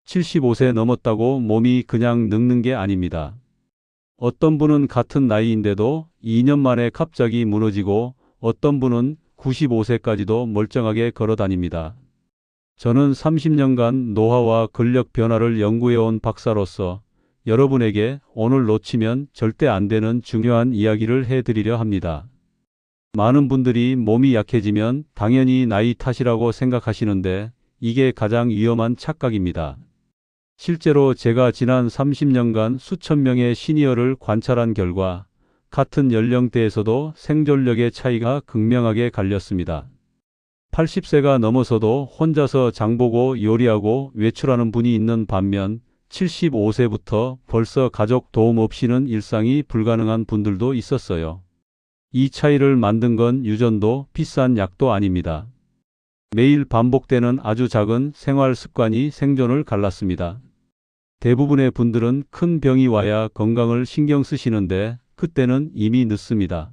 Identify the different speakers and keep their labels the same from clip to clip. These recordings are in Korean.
Speaker 1: 75세 넘었다고 몸이 그냥 늙는 게 아닙니다. 어떤 분은 같은 나이인데도 2년 만에 갑자기 무너지고 어떤 분은 95세까지도 멀쩡하게 걸어 다닙니다. 저는 30년간 노화와 근력 변화를 연구해온 박사로서 여러분에게 오늘 놓치면 절대 안 되는 중요한 이야기를 해드리려 합니다. 많은 분들이 몸이 약해지면 당연히 나이 탓이라고 생각하시는데 이게 가장 위험한 착각입니다. 실제로 제가 지난 30년간 수천 명의 시니어를 관찰한 결과 같은 연령대에서도 생존력의 차이가 극명하게 갈렸습니다. 80세가 넘어서도 혼자서 장보고 요리하고 외출하는 분이 있는 반면 75세부터 벌써 가족 도움 없이는 일상이 불가능한 분들도 있었어요. 이 차이를 만든 건 유전도 비싼 약도 아닙니다. 매일 반복되는 아주 작은 생활 습관이 생존을 갈랐습니다. 대부분의 분들은 큰 병이 와야 건강을 신경 쓰시는데 그때는 이미 늦습니다.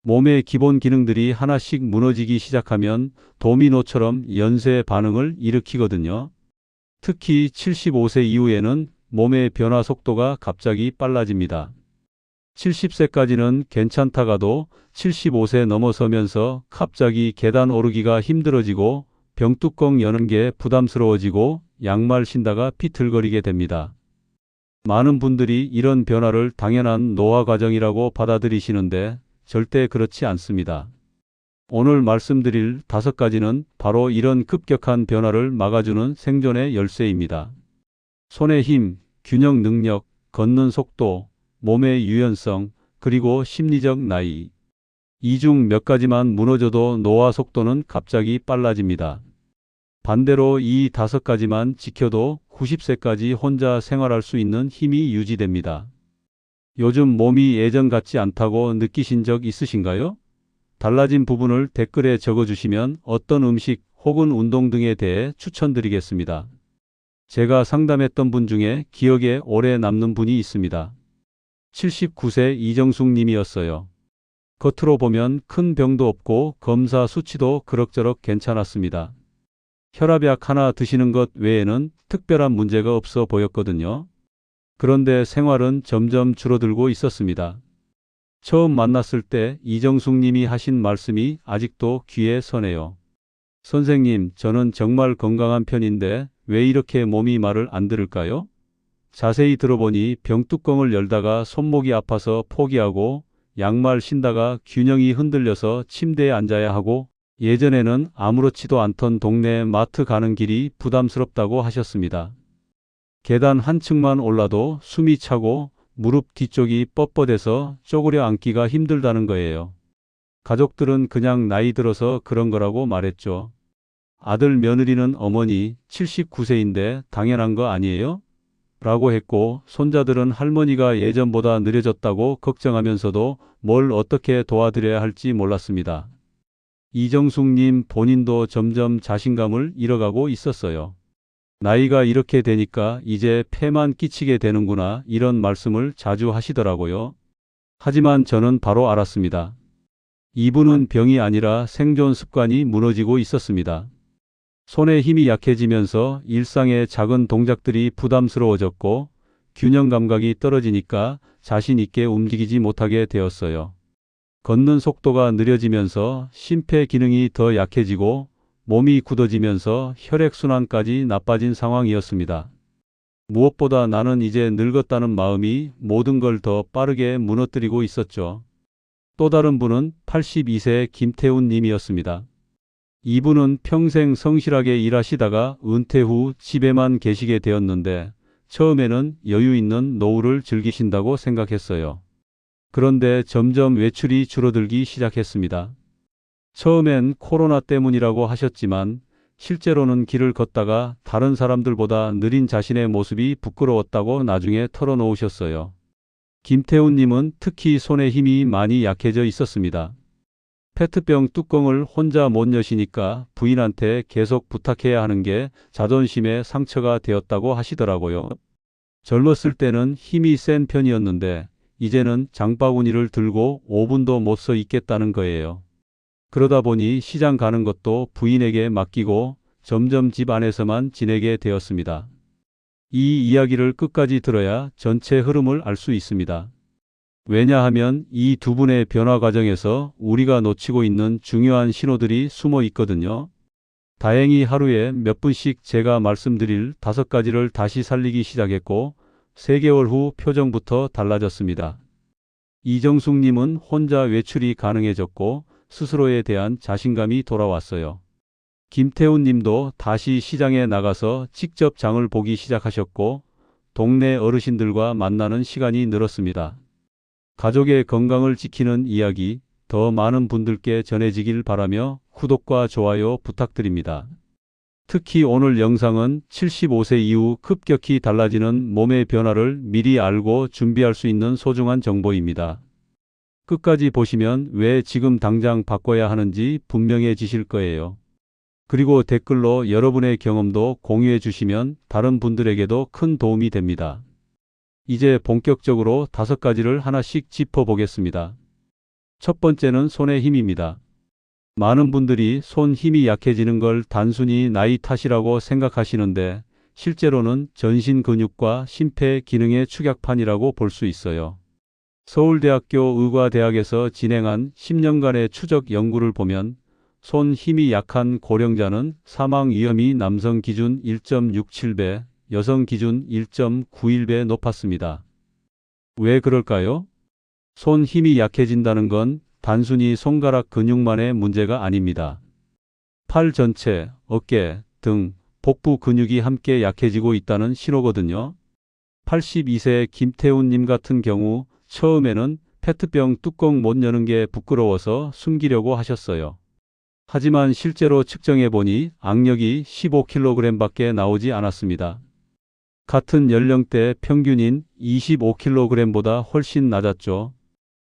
Speaker 1: 몸의 기본 기능들이 하나씩 무너지기 시작하면 도미노처럼 연쇄 반응을 일으키거든요. 특히 75세 이후에는 몸의 변화 속도가 갑자기 빨라집니다. 70세까지는 괜찮다가도 75세 넘어서면서 갑자기 계단 오르기가 힘들어지고 병뚜껑 여는 게 부담스러워지고 양말 신다가 비틀거리게 됩니다. 많은 분들이 이런 변화를 당연한 노화 과정이라고 받아들이시는데 절대 그렇지 않습니다. 오늘 말씀드릴 5가지는 바로 이런 급격한 변화를 막아주는 생존의 열쇠입니다. 손의 힘, 균형 능력, 걷는 속도, 몸의 유연성, 그리고 심리적 나이. 이 중 몇 가지만 무너져도 노화 속도는 갑자기 빨라집니다. 반대로 이 5가지만 지켜도 90세까지 혼자 생활할 수 있는 힘이 유지됩니다. 요즘 몸이 예전 같지 않다고 느끼신 적 있으신가요? 달라진 부분을 댓글에 적어주시면 어떤 음식 혹은 운동 등에 대해 추천드리겠습니다. 제가 상담했던 분 중에 기억에 오래 남는 분이 있습니다. 79세 이정숙 님이었어요. 겉으로 보면 큰 병도 없고 검사 수치도 그럭저럭 괜찮았습니다. 혈압약 하나 드시는 것 외에는 특별한 문제가 없어 보였거든요. 그런데 생활은 점점 줄어들고 있었습니다. 처음 만났을 때 이정숙 님이 하신 말씀이 아직도 귀에 서네요. 선생님, 저는 정말 건강한 편인데 왜 이렇게 몸이 말을 안 들을까요? 자세히 들어보니 병뚜껑을 열다가 손목이 아파서 포기하고 양말 신다가 균형이 흔들려서 침대에 앉아야 하고 예전에는 아무렇지도 않던 동네 마트 가는 길이 부담스럽다고 하셨습니다. 계단 한 층만 올라도 숨이 차고 무릎 뒤쪽이 뻣뻣해서 쪼그려 앉기가 힘들다는 거예요. 가족들은 그냥 나이 들어서 그런 거라고 말했죠. 아들 며느리는 어머니 79세인데 당연한 거 아니에요? 라고 했고 손자들은 할머니가 예전보다 느려졌다고 걱정하면서도 뭘 어떻게 도와드려야 할지 몰랐습니다. 이정숙님 본인도 점점 자신감을 잃어가고 있었어요. 나이가 이렇게 되니까 이제 폐만 끼치게 되는구나 이런 말씀을 자주 하시더라고요. 하지만 저는 바로 알았습니다. 이분은 병이 아니라 생존 습관이 무너지고 있었습니다. 손의 힘이 약해지면서 일상의 작은 동작들이 부담스러워졌고 균형 감각이 떨어지니까 자신 있게 움직이지 못하게 되었어요. 걷는 속도가 느려지면서 심폐 기능이 더 약해지고 몸이 굳어지면서 혈액순환까지 나빠진 상황이었습니다. 무엇보다 나는 이제 늙었다는 마음이 모든 걸 더 빠르게 무너뜨리고 있었죠. 또 다른 분은 82세 김태훈 님이었습니다. 이분은 평생 성실하게 일하시다가 은퇴 후 집에만 계시게 되었는데 처음에는 여유 있는 노후를 즐기신다고 생각했어요. 그런데 점점 외출이 줄어들기 시작했습니다. 처음엔 코로나 때문이라고 하셨지만 실제로는 길을 걷다가 다른 사람들보다 느린 자신의 모습이 부끄러웠다고 나중에 털어놓으셨어요. 김태훈 님은 특히 손의 힘이 많이 약해져 있었습니다. 페트병 뚜껑을 혼자 못 여시니까 부인한테 계속 부탁해야 하는 게 자존심에 상처가 되었다고 하시더라고요. 젊었을 때는 힘이 센 편이었는데 이제는 장바구니를 들고 5분도 못 서 있겠다는 거예요. 그러다 보니 시장 가는 것도 부인에게 맡기고 점점 집 안에서만 지내게 되었습니다. 이 이야기를 끝까지 들어야 전체 흐름을 알 수 있습니다. 왜냐하면 이 두 분의 변화 과정에서 우리가 놓치고 있는 중요한 신호들이 숨어 있거든요. 다행히 하루에 몇 분씩 제가 말씀드릴 5가지를 다시 살리기 시작했고 3개월 후 표정부터 달라졌습니다. 이정숙님은 혼자 외출이 가능해졌고 스스로에 대한 자신감이 돌아왔어요. 김태훈 님도 다시 시장에 나가서 직접 장을 보기 시작하셨고 동네 어르신들과 만나는 시간이 늘었습니다. 가족의 건강을 지키는 이야기 더 많은 분들께 전해지길 바라며 구독과 좋아요 부탁드립니다. 특히 오늘 영상은 75세 이후 급격히 달라지는 몸의 변화를 미리 알고 준비할 수 있는 소중한 정보입니다. 끝까지 보시면 왜 지금 당장 바꿔야 하는지 분명해지실 거예요. 그리고 댓글로 여러분의 경험도 공유해 주시면 다른 분들에게도 큰 도움이 됩니다. 이제 본격적으로 5가지를 하나씩 짚어보겠습니다. 첫 번째는 손의 힘입니다. 많은 분들이 손 힘이 약해지는 걸 단순히 나이 탓이라고 생각하시는데 실제로는 전신 근육과 심폐 기능의 축약판이라고 볼 수 있어요. 서울대학교 의과대학에서 진행한 10년간의 추적 연구를 보면 손 힘이 약한 고령자는 사망 위험이 남성 기준 1.67배, 여성 기준 1.91배 높았습니다. 왜 그럴까요? 손 힘이 약해진다는 건 단순히 손가락 근육만의 문제가 아닙니다. 팔 전체, 어깨, 등, 복부 근육이 함께 약해지고 있다는 신호거든요. 82세 김태훈님 같은 경우 처음에는 페트병 뚜껑 못 여는 게 부끄러워서 숨기려고 하셨어요. 하지만 실제로 측정해 보니 악력이 15kg밖에 나오지 않았습니다. 같은 연령대 평균인 25kg보다 훨씬 낮았죠.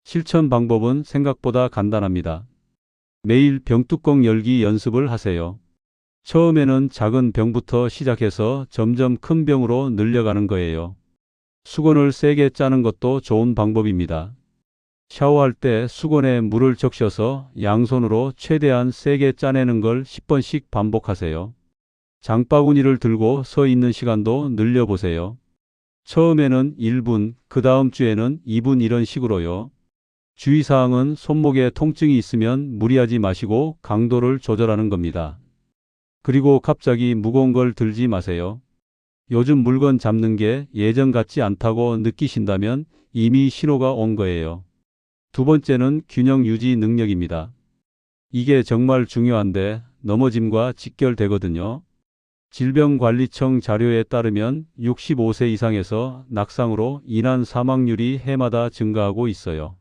Speaker 1: 실천 방법은 생각보다 간단합니다. 매일 병뚜껑 열기 연습을 하세요. 처음에는 작은 병부터 시작해서 점점 큰 병으로 늘려가는 거예요. 수건을 세게 짜는 것도 좋은 방법입니다. 샤워할 때 수건에 물을 적셔서 양손으로 최대한 세게 짜내는 걸 10번씩 반복하세요. 장바구니를 들고 서 있는 시간도 늘려보세요. 처음에는 1분, 그 다음 주에는 2분 이런 식으로요. 주의사항은 손목에 통증이 있으면 무리하지 마시고 강도를 조절하는 겁니다. 그리고 갑자기 무거운 걸 들지 마세요. 요즘 물건 잡는 게 예전 같지 않다고 느끼신다면 이미 신호가 온 거예요. 두 번째는 균형 유지 능력입니다. 이게 정말 중요한데 넘어짐과 직결되거든요. 질병관리청 자료에 따르면 65세 이상에서 낙상으로 인한 사망률이 해마다 증가하고 있어요.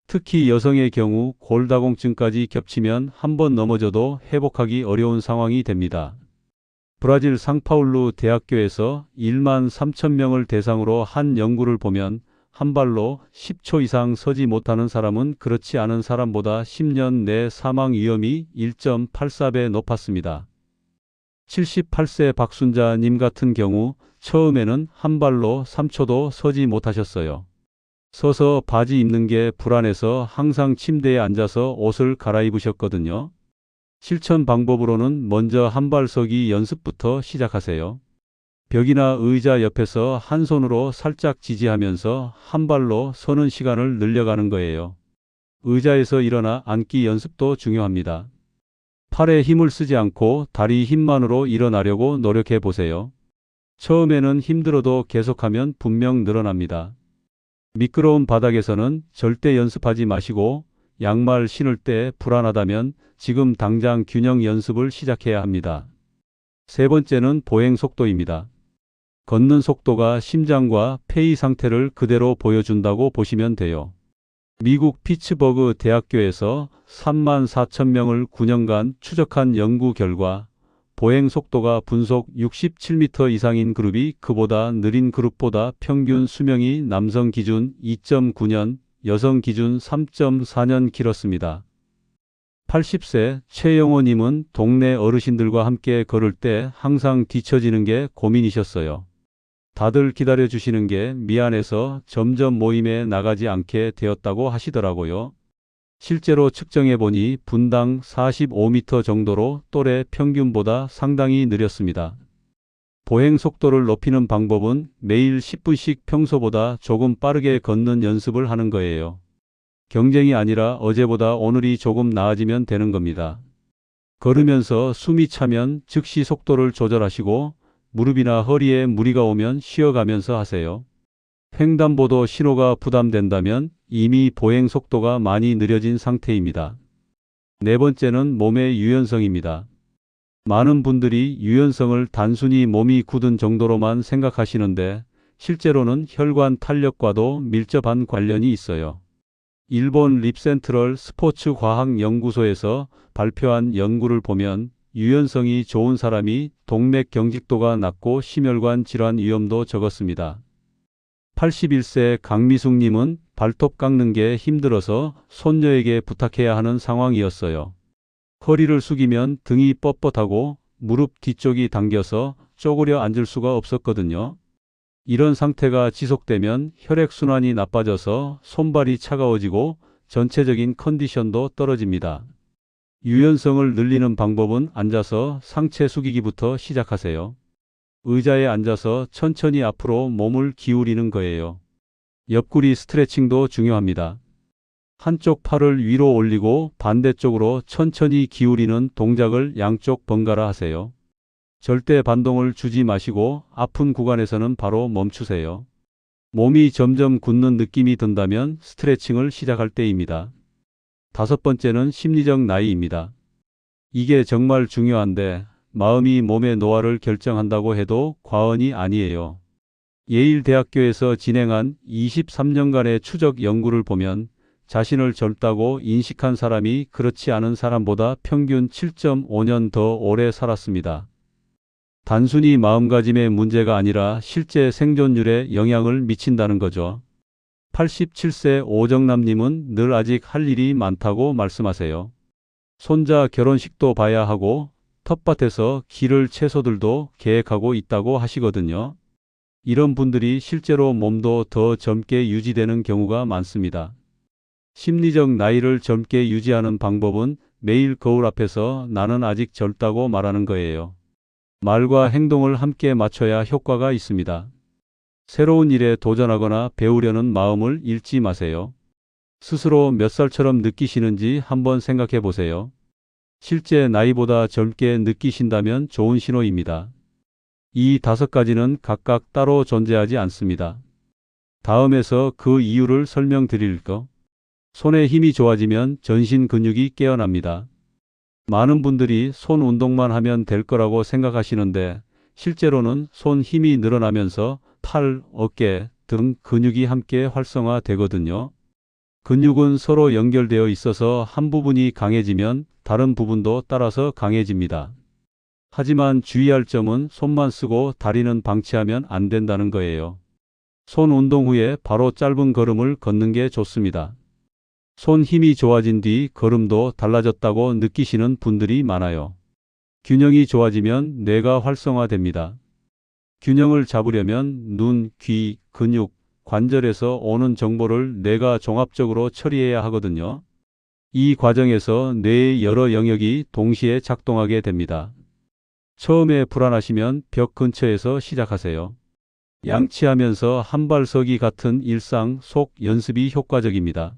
Speaker 1: 특히 여성의 경우 골다공증까지 겹치면 한 번 넘어져도 회복하기 어려운 상황이 됩니다. 브라질 상파울루 대학교에서 1만 3천 명을 대상으로 한 연구를 보면 한 발로 10초 이상 서지 못하는 사람은 그렇지 않은 사람보다 10년 내 사망 위험이 1.84배 높았습니다. 78세 박순자님 같은 경우 처음에는 한 발로 3초도 서지 못하셨어요. 서서 바지 입는 게 불안해서 항상 침대에 앉아서 옷을 갈아입으셨거든요. 실천 방법으로는 먼저 한 발 서기 연습부터 시작하세요. 벽이나 의자 옆에서 한 손으로 살짝 지지하면서 한 발로 서는 시간을 늘려가는 거예요. 의자에서 일어나 앉기 연습도 중요합니다. 팔에 힘을 쓰지 않고 다리 힘만으로 일어나려고 노력해 보세요. 처음에는 힘들어도 계속하면 분명 늘어납니다. 미끄러운 바닥에서는 절대 연습하지 마시고 양말 신을 때 불안하다면 지금 당장 균형 연습을 시작해야 합니다. 세 번째는 보행 속도입니다. 걷는 속도가 심장과 폐의 상태를 그대로 보여준다고 보시면 돼요. 미국 피츠버그 대학교에서 3만 4천 명을 9년간 추적한 연구 결과 보행 속도가 분속 67m 이상인 그룹이 그보다 느린 그룹보다 평균 수명이 남성 기준 2.9년, 여성 기준 3.4년 길었습니다. 80세 최영호님은 동네 어르신들과 함께 걸을 때 항상 뒤처지는 게 고민이셨어요. 다들 기다려주시는 게 미안해서 점점 모임에 나가지 않게 되었다고 하시더라고요. 실제로 측정해보니 분당 45m 정도로 또래 평균보다 상당히 느렸습니다. 보행 속도를 높이는 방법은 매일 10분씩 평소보다 조금 빠르게 걷는 연습을 하는 거예요. 경쟁이 아니라 어제보다 오늘이 조금 나아지면 되는 겁니다. 걸으면서 숨이 차면 즉시 속도를 조절하시고 무릎이나 허리에 무리가 오면 쉬어가면서 하세요. 횡단보도 신호가 부담된다면 이미 보행 속도가 많이 느려진 상태입니다. 네 번째는 몸의 유연성입니다. 많은 분들이 유연성을 단순히 몸이 굳은 정도로만 생각하시는데 실제로는 혈관 탄력과도 밀접한 관련이 있어요. 일본 립센트럴 스포츠과학연구소에서 발표한 연구를 보면 유연성이 좋은 사람이 동맥 경직도가 낮고 심혈관 질환 위험도 적었습니다. 81세 강미숙님은 발톱 깎는 게 힘들어서 손녀에게 부탁해야 하는 상황이었어요. 허리를 숙이면 등이 뻣뻣하고 무릎 뒤쪽이 당겨서 쪼그려 앉을 수가 없었거든요. 이런 상태가 지속되면 혈액순환이 나빠져서 손발이 차가워지고 전체적인 컨디션도 떨어집니다. 유연성을 늘리는 방법은 앉아서 상체 숙이기부터 시작하세요. 의자에 앉아서 천천히 앞으로 몸을 기울이는 거예요. 옆구리 스트레칭도 중요합니다. 한쪽 팔을 위로 올리고 반대쪽으로 천천히 기울이는 동작을 양쪽 번갈아 하세요. 절대 반동을 주지 마시고 아픈 구간에서는 바로 멈추세요. 몸이 점점 굳는 느낌이 든다면 스트레칭을 시작할 때입니다. 다섯 번째는 심리적 나이입니다. 이게 정말 중요한데 마음이 몸의 노화를 결정한다고 해도 과언이 아니에요. 예일대학교에서 진행한 23년간의 추적 연구를 보면 자신을 젊다고 인식한 사람이 그렇지 않은 사람보다 평균 7.5년 더 오래 살았습니다. 단순히 마음가짐의 문제가 아니라 실제 생존율에 영향을 미친다는 거죠. 87세 오정남님은 늘 아직 할 일이 많다고 말씀하세요. 손자 결혼식도 봐야 하고 텃밭에서 기를 채소들도 계획하고 있다고 하시거든요. 이런 분들이 실제로 몸도 더 젊게 유지되는 경우가 많습니다. 심리적 나이를 젊게 유지하는 방법은 매일 거울 앞에서 나는 아직 젊다고 말하는 거예요. 말과 행동을 함께 맞춰야 효과가 있습니다. 새로운 일에 도전하거나 배우려는 마음을 잃지 마세요. 스스로 몇 살처럼 느끼시는지 한번 생각해 보세요. 실제 나이보다 젊게 느끼신다면 좋은 신호입니다. 이 다섯 가지는 각각 따로 존재하지 않습니다. 다음에서 그 이유를 설명드릴게요. 손의 힘이 좋아지면 전신 근육이 깨어납니다. 많은 분들이 손 운동만 하면 될 거라고 생각하시는데 실제로는 손 힘이 늘어나면서 팔, 어깨 등 근육이 함께 활성화되거든요. 근육은 서로 연결되어 있어서 한 부분이 강해지면 다른 부분도 따라서 강해집니다. 하지만 주의할 점은 손만 쓰고 다리는 방치하면 안 된다는 거예요. 손 운동 후에 바로 짧은 걸음을 걷는 게 좋습니다. 손 힘이 좋아진 뒤 걸음도 달라졌다고 느끼시는 분들이 많아요. 균형이 좋아지면 뇌가 활성화됩니다. 균형을 잡으려면 눈, 귀, 근육, 관절에서 오는 정보를 뇌가 종합적으로 처리해야 하거든요. 이 과정에서 뇌의 여러 영역이 동시에 작동하게 됩니다. 처음에 불안하시면 벽 근처에서 시작하세요. 양치하면서 한 발 서기 같은 일상 속 연습이 효과적입니다.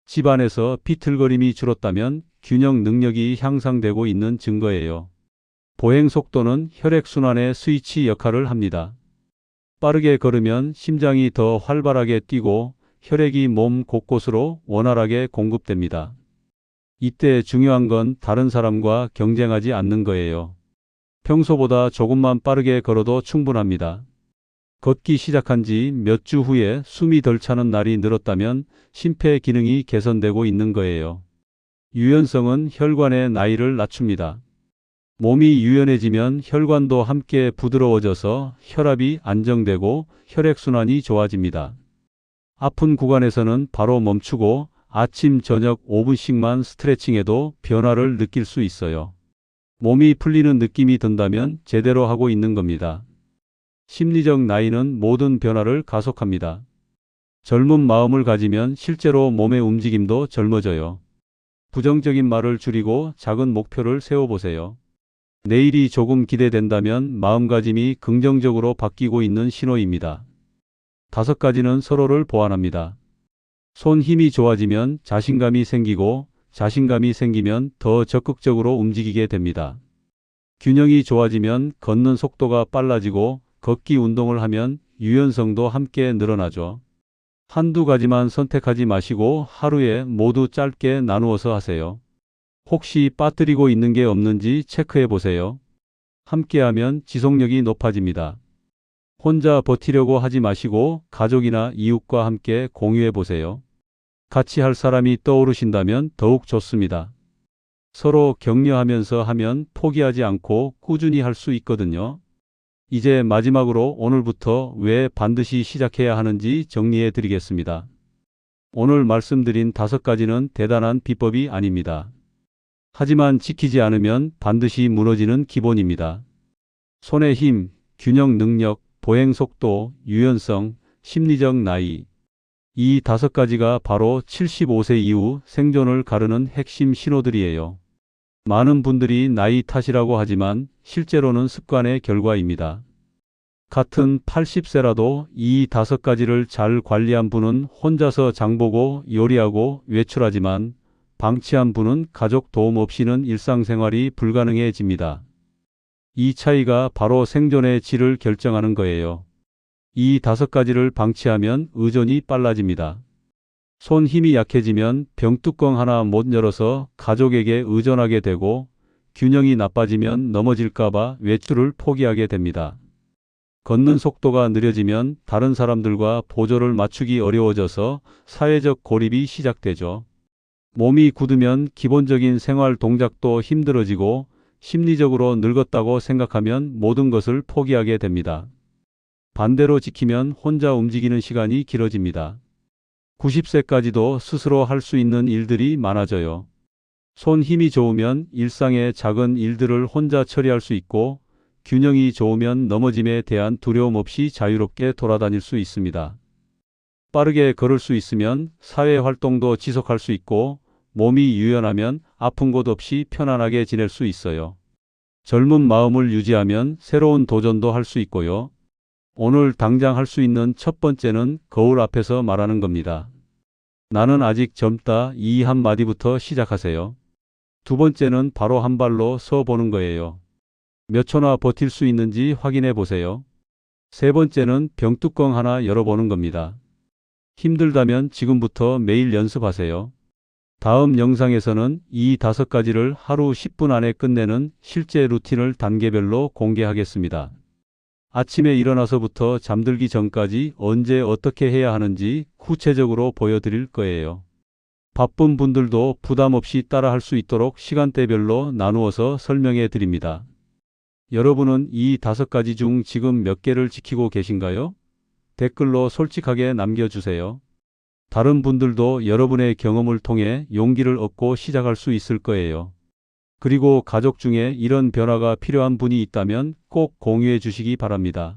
Speaker 1: 집안에서 비틀거림이 줄었다면 균형 능력이 향상되고 있는 증거예요. 보행 속도는 혈액순환의 스위치 역할을 합니다. 빠르게 걸으면 심장이 더 활발하게 뛰고 혈액이 몸 곳곳으로 원활하게 공급됩니다. 이때 중요한 건 다른 사람과 경쟁하지 않는 거예요. 평소보다 조금만 빠르게 걸어도 충분합니다. 걷기 시작한 지 몇 주 후에 숨이 덜 차는 날이 늘었다면 심폐 기능이 개선되고 있는 거예요. 유연성은 혈관의 나이를 낮춥니다. 몸이 유연해지면 혈관도 함께 부드러워져서 혈압이 안정되고 혈액순환이 좋아집니다. 아픈 구간에서는 바로 멈추고 아침, 저녁 5분씩만 스트레칭해도 변화를 느낄 수 있어요. 몸이 풀리는 느낌이 든다면 제대로 하고 있는 겁니다. 심리적 나이는 모든 변화를 가속합니다. 젊은 마음을 가지면 실제로 몸의 움직임도 젊어져요. 부정적인 말을 줄이고 작은 목표를 세워보세요. 내일이 조금 기대된다면 마음가짐이 긍정적으로 바뀌고 있는 신호입니다. 5가지는 서로를 보완합니다. 손 힘이 좋아지면 자신감이 생기고 자신감이 생기면 더 적극적으로 움직이게 됩니다. 균형이 좋아지면 걷는 속도가 빨라지고 걷기 운동을 하면 유연성도 함께 늘어나죠. 한두 가지만 선택하지 마시고 하루에 모두 짧게 나누어서 하세요. 혹시 빠뜨리고 있는 게 없는지 체크해 보세요. 함께하면 지속력이 높아집니다. 혼자 버티려고 하지 마시고 가족이나 이웃과 함께 공유해 보세요. 같이 할 사람이 떠오르신다면 더욱 좋습니다. 서로 격려하면서 하면 포기하지 않고 꾸준히 할 수 있거든요. 이제 마지막으로 오늘부터 왜 반드시 시작해야 하는지 정리해 드리겠습니다. 오늘 말씀드린 5가지는 대단한 비법이 아닙니다. 하지만 지키지 않으면 반드시 무너지는 기본입니다. 손의 힘, 균형 능력, 보행 속도, 유연성, 심리적 나이. 이 5가지가 바로 75세 이후 생존을 가르는 핵심 신호들이에요. 많은 분들이 나이 탓이라고 하지만 실제로는 습관의 결과입니다. 같은 80세라도 이 5가지를 잘 관리한 분은 혼자서 장보고 요리하고 외출하지만 방치한 분은 가족 도움 없이는 일상생활이 불가능해집니다. 이 차이가 바로 생존의 질을 결정하는 거예요. 이 5가지를 방치하면 의존이 빨라집니다. 손 힘이 약해지면 병뚜껑 하나 못 열어서 가족에게 의존하게 되고 균형이 나빠지면 넘어질까봐 외출을 포기하게 됩니다. 걷는 속도가 느려지면 다른 사람들과 보조를 맞추기 어려워져서 사회적 고립이 시작되죠. 몸이 굳으면 기본적인 생활 동작도 힘들어지고 심리적으로 늙었다고 생각하면 모든 것을 포기하게 됩니다. 반대로 지키면 혼자 움직이는 시간이 길어집니다. 90세까지도 스스로 할 수 있는 일들이 많아져요. 손 힘이 좋으면 일상의 작은 일들을 혼자 처리할 수 있고 균형이 좋으면 넘어짐에 대한 두려움 없이 자유롭게 돌아다닐 수 있습니다. 빠르게 걸을 수 있으면 사회 활동도 지속할 수 있고 몸이 유연하면 아픈 곳 없이 편안하게 지낼 수 있어요. 젊은 마음을 유지하면 새로운 도전도 할 수 있고요. 오늘 당장 할 수 있는 첫 번째는 거울 앞에서 말하는 겁니다. 나는 아직 젊다 이 한마디부터 시작하세요. 두 번째는 바로 한 발로 서 보는 거예요. 몇 초나 버틸 수 있는지 확인해 보세요. 세 번째는 병뚜껑 하나 열어보는 겁니다. 힘들다면 지금부터 매일 연습하세요. 다음 영상에서는 이 5가지를 하루 10분 안에 끝내는 실제 루틴을 단계별로 공개하겠습니다. 아침에 일어나서부터 잠들기 전까지 언제 어떻게 해야 하는지 구체적으로 보여드릴 거예요. 바쁜 분들도 부담 없이 따라 할 수 있도록 시간대별로 나누어서 설명해 드립니다. 여러분은 이 5가지 중 지금 몇 개를 지키고 계신가요? 댓글로 솔직하게 남겨주세요. 다른 분들도 여러분의 경험을 통해 용기를 얻고 시작할 수 있을 거예요. 그리고 가족 중에 이런 변화가 필요한 분이 있다면 꼭 공유해 주시기 바랍니다.